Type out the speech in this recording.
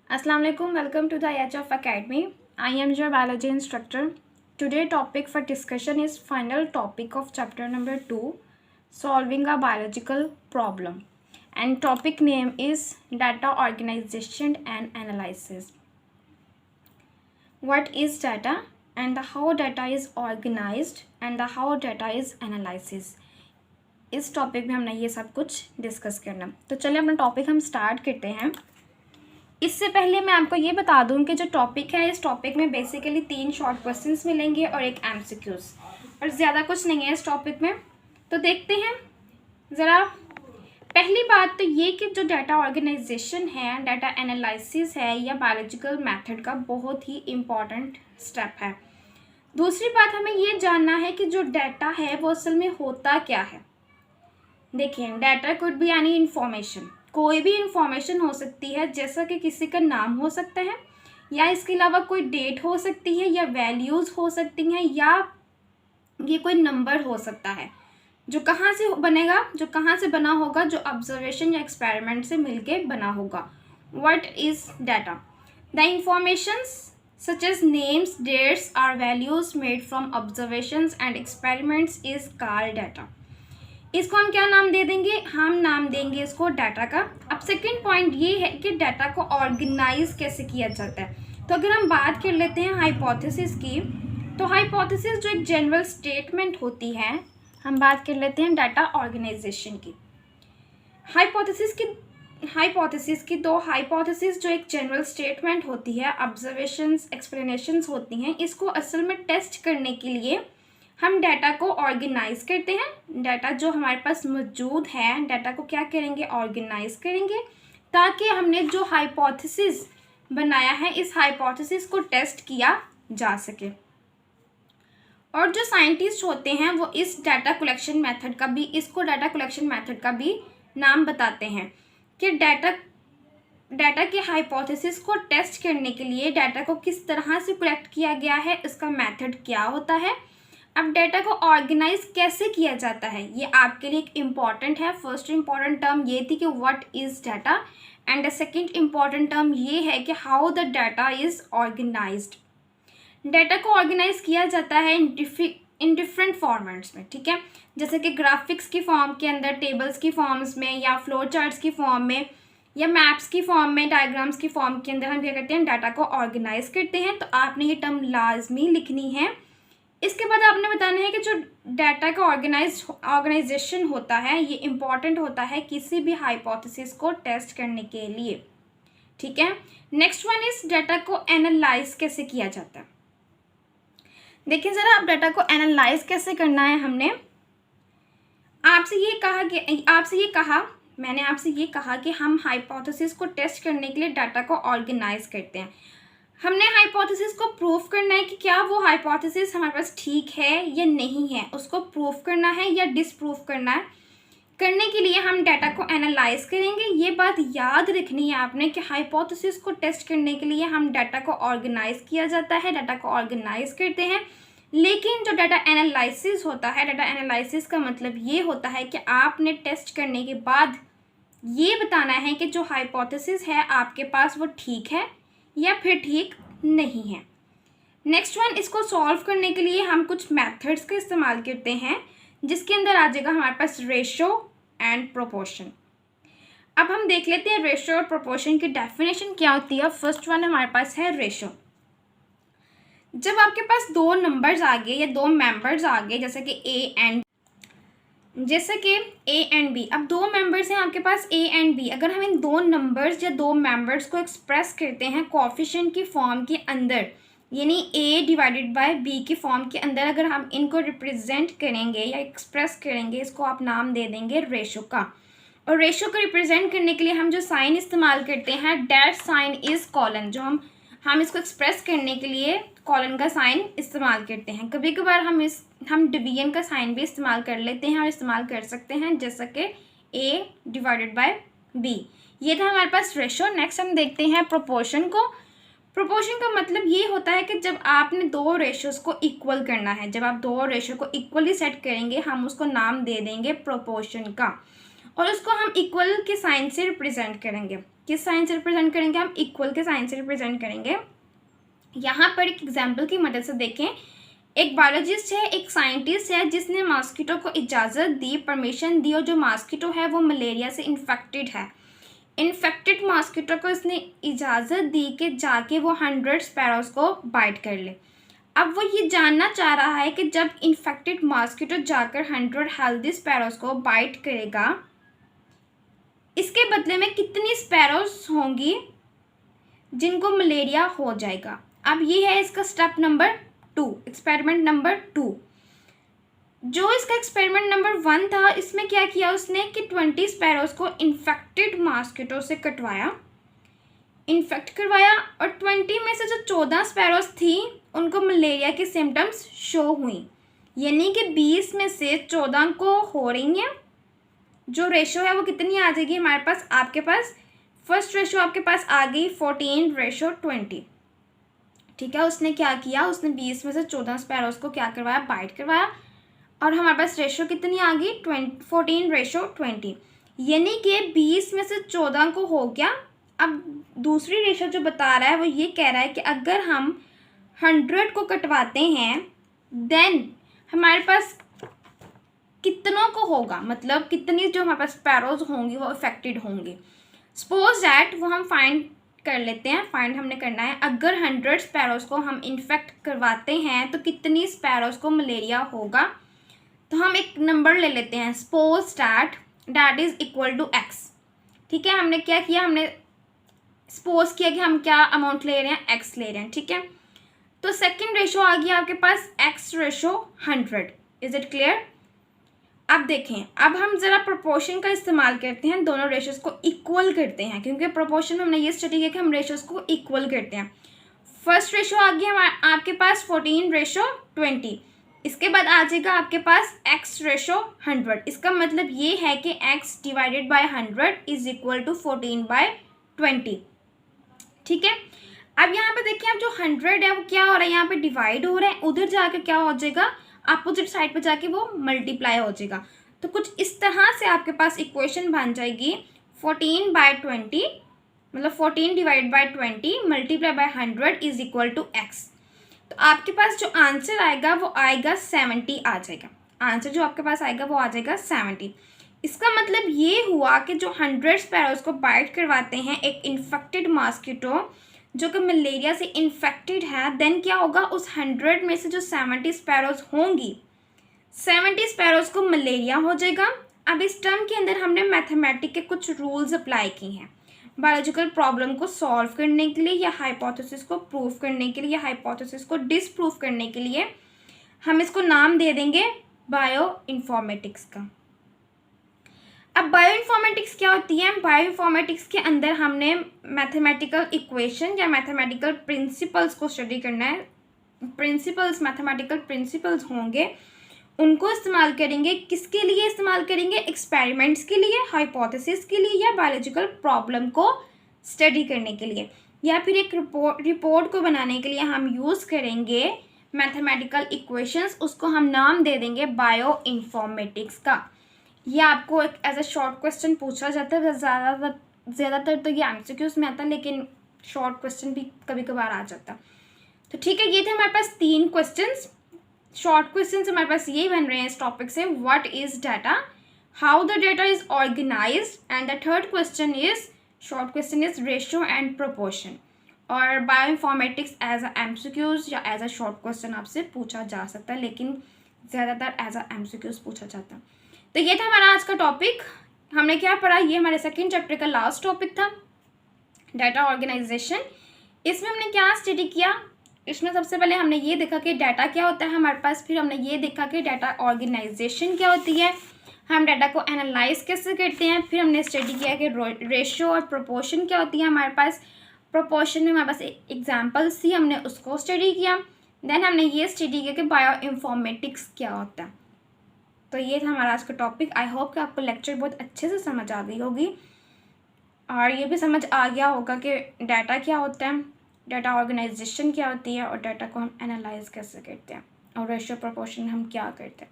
Assalamu alaikum. Welcome to the IHF Academy. I am your biology instructor. Today topic for discussion is final topic of chapter number 2, solving a biological problem. And topic name is data organization and analysis. What is data and how data is organized and how data is analysis. इस topic में हमने ये सब कुछ discuss करना। तो चलिए अपना टॉपिक हम स्टार्ट करते हैं। इससे पहले मैं आपको ये बता दूं कि जो टॉपिक है इस टॉपिक में बेसिकली 3 शॉर्ट क्वेश्चंस मिलेंगे और एक एमसीक्यूज, और ज़्यादा कुछ नहीं है इस टॉपिक में। तो देखते हैं ज़रा। पहली बात तो ये कि जो डाटा ऑर्गेनाइजेशन है, डाटा एनालिसिस है, या बायोलॉजिकल मेथड का बहुत ही इम्पॉर्टेंट स्टेप है। दूसरी बात हमें ये जानना है कि जो डाटा है वो असल में होता क्या है। देखिए, data could be any information, कोई भी इंफॉर्मेशन हो सकती है, जैसा कि किसी का नाम हो सकता है, या इसके अलावा कोई डेट हो सकती है, या वैल्यूज़ हो सकती हैं, या ये कोई नंबर हो सकता है। जो कहाँ से बनेगा, जो कहाँ से बना होगा, जो ऑब्जर्वेशन या एक्सपेरिमेंट से मिलके बना होगा। What is data? The informations such as names, dates are values made from observations and experiments is called data. इसको हम क्या नाम दे देंगे? हम नाम देंगे इसको डाटा का। अब सेकंड पॉइंट ये है कि डाटा को ऑर्गेनाइज कैसे किया जाता है। तो अगर हम बात कर लेते हैं हाइपोथेसिस की, तो हाइपोथेसिस जो एक जनरल स्टेटमेंट होती है, हम बात कर लेते हैं डाटा ऑर्गेनाइजेशन की। हाइपोथेसिस की दो हाइपोथेसिस जो एक जनरल स्टेटमेंट होती है, ऑब्जर्वेशंस, एक्सप्लेनेशंस होती हैं, इसको असल में टेस्ट करने के लिए हम डाटा को ऑर्गेनाइज करते हैं। डाटा जो हमारे पास मौजूद है, डाटा को क्या करेंगे? ऑर्गेनाइज करेंगे, ताकि हमने जो हाइपोथेसिस बनाया है इस हाइपोथेसिस को टेस्ट किया जा सके। और जो साइंटिस्ट होते हैं वो इस डाटा कलेक्शन मेथड का भी, इसको डाटा कलेक्शन मेथड का भी नाम बताते हैं कि डाटा के हाइपोथेसिस को टेस्ट करने के लिए डाटा को किस तरह से कलेक्ट किया गया है, इसका मेथड क्या होता है। अब डाटा को ऑर्गेनाइज कैसे किया जाता है, ये आपके लिए एक इम्पॉर्टेंट है। फर्स्ट इम्पॉर्टेंट टर्म ये थी कि what is data, and the second important term ये है कि how the data is organised. Data को ऑर्गेनाइज किया जाता है इन डिफरेंट फॉर्मेट्स में, ठीक है। जैसे कि ग्राफिक्स की फॉर्म के अंदर, टेबल्स की फॉर्म्स में, या फ्लो चार्ट्स की फॉर्म में, या मैप्स की फॉर्म में, डायग्राम्स की फॉर्म के अंदर हम क्या करते हैं? डाटा को ऑर्गेनाइज करते हैं। तो आपने ये टर्म लाजमी लिखनी है। इसके बाद आपने बताना है कि जो डाटा का ऑर्गेनाइजेशन होता है ये इम्पॉर्टेंट होता है किसी भी हाइपोथेसिस को टेस्ट करने के लिए, ठीक है। नेक्स्ट वन इज डाटा को एनालाइज कैसे किया जाता है। देखिए ज़रा, अब डाटा को एनालाइज कैसे करना है। मैंने आपसे ये कहा कि हम हाइपोथेसिस को टेस्ट करने के लिए डाटा को ऑर्गेनाइज करते हैं। हमने हाइपोथेसिस को प्रूफ करना है कि क्या वो हाइपोथेसिस हमारे पास ठीक है या नहीं है, उसको प्रूफ करना है या डिसप्रूफ करना है। करने के लिए हम डाटा को एनालाइज करेंगे। ये बात याद रखनी है आपने कि हाइपोथेसिस को टेस्ट करने के लिए हम डाटा को ऑर्गेनाइज किया जाता है, डाटा को ऑर्गेनाइज करते हैं। लेकिन जो डाटा एनालिसिस होता है, डाटा एनालिसिस का मतलब ये होता है कि आपने टेस्ट करने के बाद ये बताना है कि जो हाइपोथेसिस है आपके पास वो ठीक है या फिर ठीक नहीं है। नेक्स्ट वन, इसको सॉल्व करने के लिए हम कुछ मेथड्स का इस्तेमाल करते हैं, जिसके अंदर आ जाएगा हमारे पास रेशो एंड प्रोपोर्शन। अब हम देख लेते हैं रेशो और प्रोपोर्शन की डेफिनेशन क्या होती है। फर्स्ट वन हमारे पास है रेशो। जब आपके पास दो नंबर्स आ गए या दो मेंबर्स आ गए, जैसे कि ए एंड बी, अब दो मेंबर्स हैं आपके पास ए एंड बी। अगर हम इन दो नंबर्स या दो मेंबर्स को एक्सप्रेस करते हैं कोएफिशिएंट की फॉर्म के अंदर, यानी ए डिवाइडेड बाय बी की फॉर्म के अंदर, अगर हम इनको रिप्रेजेंट करेंगे या एक्सप्रेस करेंगे, इसको आप नाम दे देंगे रेशो का। और रेशो को रिप्रेजेंट करने के लिए हम जो साइन इस्तेमाल करते हैं, डैश साइन इज कॉलन। जो हम इसको एक्सप्रेस करने के लिए कॉलन का साइन इस्तेमाल करते हैं। कभी कभार हम डिवीजन का साइन भी इस्तेमाल कर लेते हैं और इस्तेमाल कर सकते हैं, जैसा कि ए डिवाइडेड बाय बी। ये था हमारे पास रेशो। नेक्स्ट हम देखते हैं प्रोपोर्शन को। प्रोपोर्शन का मतलब ये होता है कि जब आपने दो रेशोज़ को इक्वल करना है, जब आप दो रेशो को इक्वली सेट करेंगे, हम उसको नाम दे देंगे प्रोपोर्शन का, और उसको हम इक्वल के साइन से रिप्रेजेंट करेंगे। किस साइन से रिप्रेजेंट करेंगे, हम इक्वल के साइन से रिप्रेजेंट करेंगे। यहाँ पर एक एग्जाम्पल की मदद से देखें, एक बायोलॉजिस्ट है, एक साइंटिस्ट है जिसने मॉस्किटो को इजाज़त दी, परमिशन दी, और जो मॉस्किटो है वो मलेरिया से इन्फेक्टेड है। इन्फेक्टेड मॉस्किटो को इसने इजाज़त दी कि जाके वो 100 स्पैरोज को बाइट कर ले। अब वो ये जानना चाह रहा है कि जब इन्फेक्टेड मॉस्किटो जाकर 100 हेल्दी स्पैरोज को बाइट करेगा, इसके बदले में कितनी स्पैरोज होंगी जिनको मलेरिया हो जाएगा। अब ये है इसका स्टेप नंबर 2, एक्सपेरिमेंट नंबर 2। जो इसका एक्सपेरिमेंट नंबर 1 था, इसमें क्या किया उसने कि 20 स्पैरोज को इन्फेक्टेड मॉस्किटो से इन्फेक्ट करवाया, और 20 में से जो 14 स्पैरोज थी उनको मलेरिया की सिम्टम्स शो हुई, यानी कि 20 में से 14 को हो रही हैं। जो रेशो है वो कितनी आ जाएगी हमारे पास, आपके पास फर्स्ट रेशो आपके पास आ गई 14:20। ठीक है, उसने क्या किया, उसने 20 में से 14 स्पैरोज को क्या करवाया, बाइट करवाया, और हमारे पास रेशो कितनी आ गई 14:20, यानी कि 20 में से 14 को हो गया। अब दूसरी रेशो जो बता रहा है वो ये कह रहा है कि अगर हम 100 को कटवाते हैं देन हमारे पास कितनों को होगा, मतलब कितनी जो हमारे पास स्पैरोज होंगी वो अफेक्टेड होंगी। सपोज दैट वो हम फाइंड कर लेते हैं, फाइंड हमने करना है, अगर 100 स्पैरोज को हम इन्फेक्ट करवाते हैं तो कितनी स्पैरोज को मलेरिया होगा। तो हम एक नंबर ले लेते हैं, suppose that is equal to x। ठीक है, हमने क्या किया, हमने सपोज किया कि हम क्या अमाउंट ले रहे हैं, x ले रहे हैं। ठीक है, तो सेकेंड रेशो आ गया आपके पास x/100। Is it clear. अब देखें, अब हम ज़रा प्रोपोर्शन का इस्तेमाल करते हैं, दोनों रेशोज़ को इक्वल करते हैं, क्योंकि प्रोपोर्शन में हमने ये स्टडी किया कि हम रेशोज़ को इक्वल करते हैं। फर्स्ट रेशो आ गया आपके पास 14:20। इसके बाद आ जाएगा आपके पास x/100। इसका मतलब ये है कि x divided by 100 is equal to 14/20। ठीक है, अब यहाँ पे देखिए, अब जो 100 है वो क्या हो रहा है, यहाँ पे डिवाइड हो रहा है, उधर जाके क्या हो जाएगा, अपोजिट साइड पे जाके वो मल्टीप्लाई हो जाएगा। तो कुछ इस तरह से आपके पास इक्वेशन बन जाएगी 14/20, मतलब 14 divide by 20 multiply by 100 is equal to x। तो आपके पास जो आंसर आएगा वो आएगा 70 आ जाएगा। आंसर जो आपके पास आएगा वो आ जाएगा 70। इसका मतलब ये हुआ कि जो 100 स्पैरोज को बाइट करवाते हैं एक इन्फेक्टेड मॉस्किटो जो कि मलेरिया से इन्फेक्टेड है, देन क्या होगा, उस 100 में से जो 70 स्पैरोज होंगी, 70 स्पैरोज को मलेरिया हो जाएगा। अब इस टर्म के अंदर हमने मैथमेटिक के कुछ रूल्स अप्लाई किए हैं बायोलॉजिकल प्रॉब्लम को सॉल्व करने के लिए, या हाइपोथेसिस को प्रूव करने के लिए, या हाइपोथेसिस को डिसप्रूव करने के लिए। हम इसको नाम दे देंगे बायो इन्फॉर्मेटिक्स का। अब बायो इन्फॉर्मेटिक्स क्या होती है, बायो इन्फॉर्मेटिक्स के अंदर हमने मैथमेटिकल इक्वेशन या मैथमेटिकल प्रिंसिपल्स को स्टडी करना है। प्रिंसिपल्स, मैथमेटिकल प्रिंसिपल्स होंगे, उनको इस्तेमाल करेंगे। किसके लिए इस्तेमाल करेंगे, एक्सपेरिमेंट्स के लिए, हाइपोथेसिस के लिए, या बायोलॉजिकल प्रॉब्लम को स्टडी करने के लिए, या फिर एक रिपोर्ट को बनाने के लिए हम यूज़ करेंगे मैथमेटिकल इक्वेशंस। उसको हम नाम दे देंगे बायो इन्फॉर्मेटिक्स का। ये आपको एक एज अ शॉर्ट क्वेश्चन पूछा जाता है, ज़्यादातर तो ये एमसीक्यूज़ में आता है, लेकिन शॉर्ट क्वेश्चन भी कभी कभार आ जाता है। तो ठीक है, ये थे हमारे पास 3 क्वेश्चंस। शॉर्ट क्वेश्चन हमारे पास यही बन रहे हैं इस टॉपिक से, what is data, how the data is organized, and the third question is, short question is ratio and proportion. और bioinformatics as a MCQs या एज अ शॉर्ट क्वेश्चन आपसे पूछा जा सकता है, लेकिन ज़्यादातर एज अ एमसीक्यूज़ पूछा जाता है। तो ये था हमारा आज का टॉपिक। हमने क्या पढ़ा, ये हमारे सेकेंड चैप्टर का लास्ट टॉपिक था, डाटा ऑर्गेनाइजेशन। इसमें हमने क्या स्टडी किया, इसमें सबसे पहले हमने ये देखा कि डाटा क्या होता है हमारे पास, फिर हमने ये देखा कि डाटा ऑर्गेनाइजेशन क्या होती है, हम डाटा को एनालाइज कैसे करते हैं, फिर हमने स्टडी किया कि रेशियो और प्रोपोर्शन क्या होती है हमारे पास। प्रोपोर्शन में हमारे पास एग्जाम्पल्स थी, हमने उसको स्टडी किया। देन हमने ये स्टडी किया कि बायो इन्फॉर्मेटिक्स क्या होता है। तो ये था हमारा आज का टॉपिक। आई होप कि आपको लेक्चर बहुत अच्छे से समझ आ गई होगी, और ये भी समझ आ गया होगा कि डाटा क्या होता है, डाटा ऑर्गेनाइजेशन क्या होती है, और डाटा को हम एनालाइज कैसे करते हैं, और रेशियो प्रोपोर्शन हम क्या करते हैं।